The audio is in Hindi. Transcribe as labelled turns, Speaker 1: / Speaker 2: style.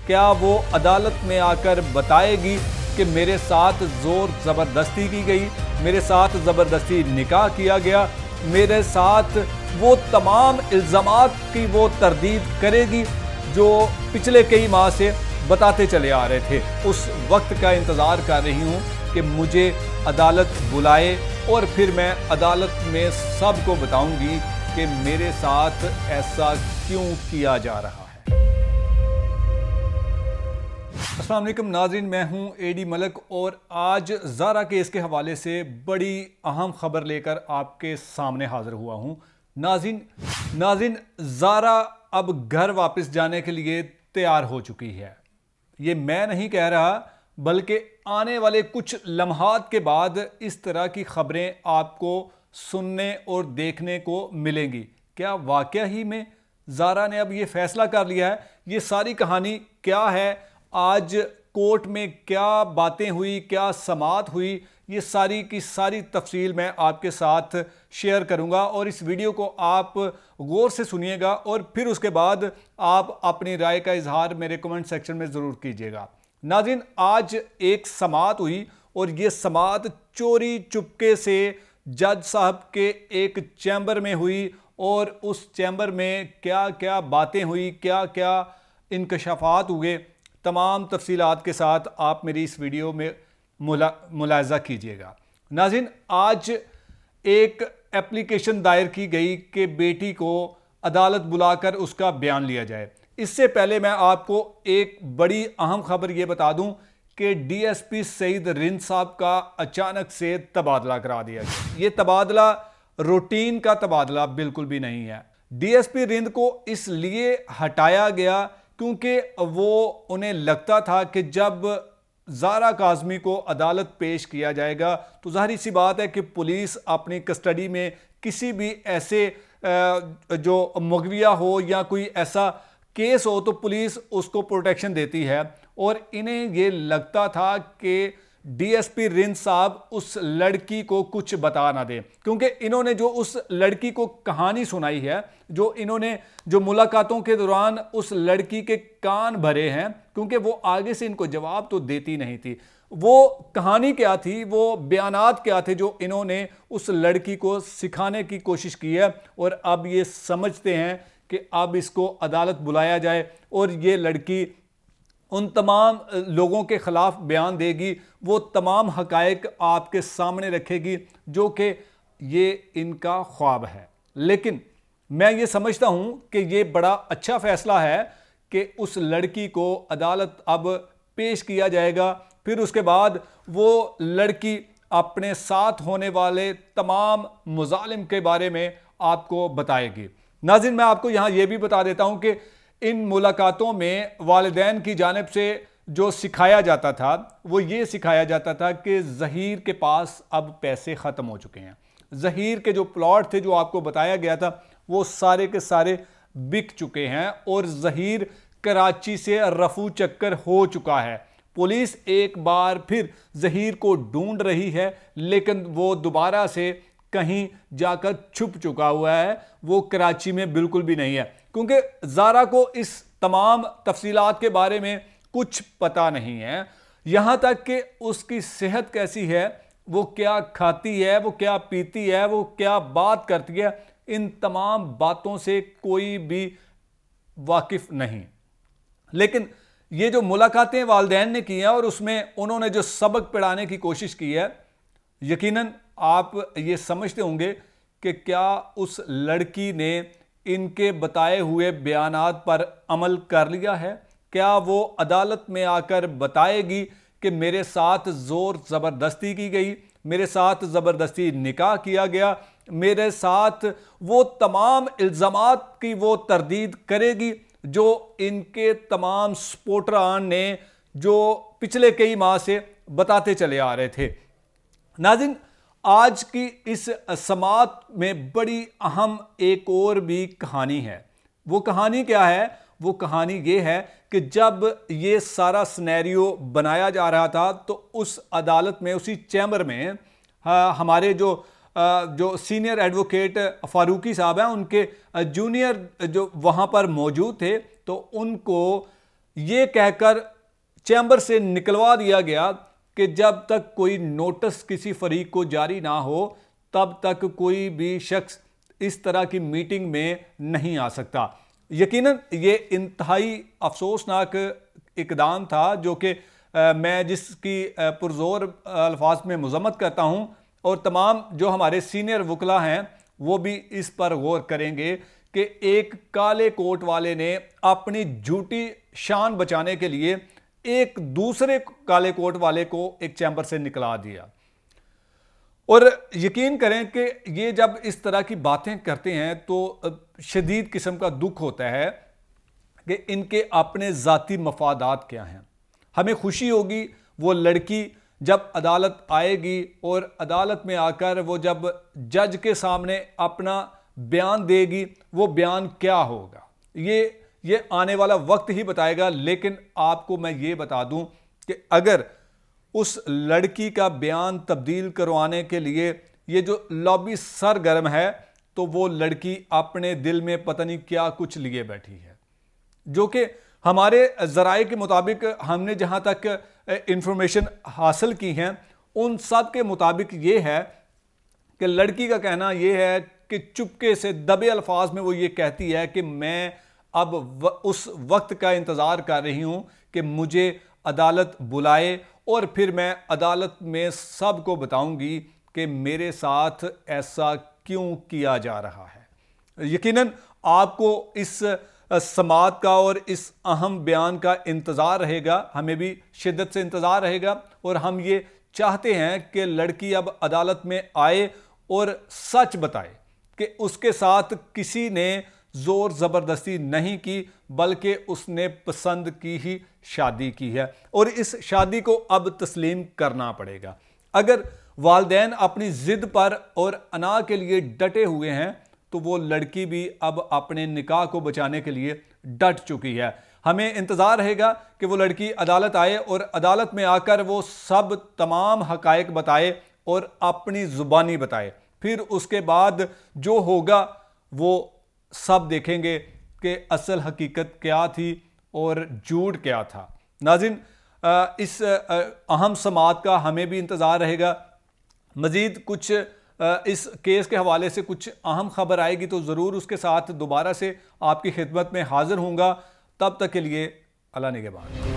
Speaker 1: क्या वो अदालत में आकर बताएगी कि मेरे साथ जोर ज़बरदस्ती की गई, मेरे साथ ज़बरदस्ती निकाह किया गया, मेरे साथ वो तमाम इल्ज़ामात की वो तरदीद करेगी जो पिछले कई माह से बताते चले आ रहे थे। उस वक्त का इंतज़ार कर रही हूँ कि मुझे अदालत बुलाए और फिर मैं अदालत में सबको बताऊंगी कि मेरे साथ ऐसा क्यों किया जा रहा है। अस्सलाम वालेकुम नाज़रीन, मैं हूं एडी मलक और आज ज़ारा केस के हवाले से बड़ी अहम खबर लेकर आपके सामने हाजिर हुआ हूं। नाज़रीन, ज़ारा अब घर वापस जाने के लिए तैयार हो चुकी है। ये मैं नहीं कह रहा, बल्कि आने वाले कुछ लम्हात के बाद इस तरह की खबरें आपको सुनने और देखने को मिलेंगी। क्या वाकया ही में ज़ारा ने अब ये फैसला कर लिया है? ये सारी कहानी क्या है, आज कोर्ट में क्या बातें हुई, क्या समाअत हुई, ये सारी की सारी तफसील मैं आपके साथ शेयर करूंगा और इस वीडियो को आप गौर से सुनिएगा और फिर उसके बाद आप अपनी राय का इजहार मेरे कमेंट सेक्शन में ज़रूर कीजिएगा। नाज़रीन, आज एक समाअत हुई और ये समाअत चोरी चुपके से जज साहब के एक चैम्बर में हुई और उस चैम्बर में क्या क्या बातें हुई, क्या क्या इंकशाफात हुए, तमाम तफसीलात के साथ आप मेरी इस वीडियो में मुलाहिज़ा कीजिएगा। नाज़रीन, आज एक एप्लीकेशन दायर की गई कि बेटी को अदालत बुलाकर उसका बयान लिया जाए। इससे पहले मैं आपको एक बड़ी अहम खबर यह बता दूं कि डीएसपी सईद रिंद साहब का अचानक से तबादला करा दिया गया। ये तबादला रूटीन का तबादला बिल्कुल भी नहीं है। डीएसपी रिंद को इसलिए हटाया गया क्योंकि वो उन्हें लगता था कि जब ज़ारा काज़मी को अदालत पेश किया जाएगा तो ज़ाहिर सी बात है कि पुलिस अपनी कस्टडी में किसी भी ऐसे जो मुगविया हो या कोई ऐसा केस हो तो पुलिस उसको प्रोटेक्शन देती है और इन्हें ये लगता था कि डीएसपी रिंद साहब उस लड़की को कुछ बता ना दें, क्योंकि इन्होंने जो उस लड़की को कहानी सुनाई है, जो इन्होंने जो मुलाकातों के दौरान उस लड़की के कान भरे हैं, क्योंकि वो आगे से इनको जवाब तो देती नहीं थी, वो कहानी क्या थी, वो बयानात क्या थे जो इन्होंने उस लड़की को सिखाने की कोशिश की है। और अब ये समझते हैं कि अब इसको अदालत बुलाया जाए और ये लड़की उन तमाम लोगों के ख़िलाफ़ बयान देगी, वो तमाम हक़ाइक़ आपके सामने रखेगी जो कि ये इनका ख्वाब है। लेकिन मैं ये समझता हूँ कि ये बड़ा अच्छा फ़ैसला है कि उस लड़की को अदालत अब पेश किया जाएगा, फिर उसके बाद वो लड़की अपने साथ होने वाले तमाम मुज़ालिम के बारे में आपको बताएगी। नाज़रीन, मैं आपको यहाँ ये भी बता देता हूँ कि इन मुलाकातों में वालिदैन की जानिब से जो सिखाया जाता था वो ये सिखाया जाता था कि ज़हीर के पास अब पैसे ख़त्म हो चुके हैं। ज़हीर के जो प्लॉट थे जो आपको बताया गया था वो सारे के सारे बिक चुके हैं और ज़हीर कराची से रफू चक्कर हो चुका है। पुलिस एक बार फिर ज़हीर को ढूंढ रही है, लेकिन वो दोबारा से कहीं जाकर छुप चुका हुआ है, वो कराची में बिल्कुल भी नहीं है, क्योंकि ज़ारा को इस तमाम तफसीलात के बारे में कुछ पता नहीं है। यहाँ तक कि उसकी सेहत कैसी है, वो क्या खाती है, वो क्या पीती है, वो क्या बात करती है, इन तमाम बातों से कोई भी वाकिफ नहीं। लेकिन ये जो मुलाकातें वालिदैन ने की हैं और उसमें उन्होंने जो सबक पढ़ाने की कोशिश की है, यकीनन आप ये समझते होंगे कि क्या उस लड़की ने इनके बताए हुए बयानात पर अमल कर लिया है? क्या वो अदालत में आकर बताएगी कि मेरे साथ जोर ज़बरदस्ती की गई, मेरे साथ ज़बरदस्ती निकाह किया गया, मेरे साथ वो तमाम इल्ज़ामात की वो तरदीद करेगी जो इनके तमाम सपोर्टरान ने जो पिछले कई माह से बताते चले आ रहे थे। नाज़रीन, आज की इस समाअत में बड़ी अहम एक और भी कहानी है। वो कहानी क्या है? वो कहानी ये है कि जब ये सारा सिनेरियो बनाया जा रहा था तो उस अदालत में, उसी चैम्बर में हमारे जो सीनियर एडवोकेट फारूकी साहब हैं, उनके जूनियर जो वहाँ पर मौजूद थे, तो उनको ये कहकर चैम्बर से निकलवा दिया गया कि जब तक कोई नोटिस किसी फरीक को जारी ना हो तब तक कोई भी शख्स इस तरह की मीटिंग में नहीं आ सकता। यकीनन ये इंतहाई अफसोसनाक इकदाम था जो कि मैं जिसकी पुरजोर अल्फाज में मजम्मत करता हूँ, और तमाम जो हमारे सीनियर वकला हैं वो भी इस पर गौर करेंगे कि एक काले कोट वाले ने अपनी झूठी शान बचाने के लिए एक दूसरे काले कोट वाले को एक चैम्बर से निकला दिया। और यकीन करें कि ये जब इस तरह की बातें करते हैं तो शदीद किस्म का दुख होता है कि इनके अपने ज़ाती मफादात क्या हैं। हमें खुशी होगी वो लड़की जब अदालत आएगी और अदालत में आकर वो जब जज के सामने अपना बयान देगी, वो बयान क्या होगा ये आने वाला वक्त ही बताएगा। लेकिन आपको मैं ये बता दूं कि अगर उस लड़की का बयान तब्दील करवाने के लिए ये जो लॉबी सरगर्म है तो वो लड़की अपने दिल में पता नहीं क्या कुछ लिए बैठी है, जो कि हमारे ज़राए के मुताबिक हमने जहां तक इंफॉर्मेशन हासिल की हैं उन सब के मुताबिक ये है कि लड़की का कहना ये है कि चुपके से दबे अल्फाज में वो ये कहती है कि मैं अब उस वक्त का इंतज़ार कर रही हूं कि मुझे अदालत बुलाए और फिर मैं अदालत में सबको बताऊंगी कि मेरे साथ ऐसा क्यों किया जा रहा है। यकीनन आपको इस समात का और इस अहम बयान का इंतज़ार रहेगा, हमें भी शिद्दत से इंतज़ार रहेगा, और हम ये चाहते हैं कि लड़की अब अदालत में आए और सच बताए कि उसके साथ किसी ने ज़ोर ज़बरदस्ती नहीं की बल्कि उसने पसंद की ही शादी की है और इस शादी को अब तस्लीम करना पड़ेगा। अगर वालिदैन अपनी ज़िद पर और अना के लिए डटे हुए हैं तो वो लड़की भी अब अपने निकाह को बचाने के लिए डट चुकी है। हमें इंतज़ार रहेगा कि वो लड़की अदालत आए और अदालत में आकर वो सब तमाम हकायक बताए और अपनी ज़ुबानी बताए। फिर उसके बाद जो होगा वो सब देखेंगे कि असल हकीकत क्या थी और झूठ क्या था। नाज़रीन, इस अहम समात का हमें भी इंतज़ार रहेगा। मज़ीद कुछ इस केस के हवाले से कुछ अहम खबर आएगी तो ज़रूर उसके साथ दोबारा से आपकी खिदमत में हाज़िर होऊंगा। तब तक के लिए अल्लाह निगहबान।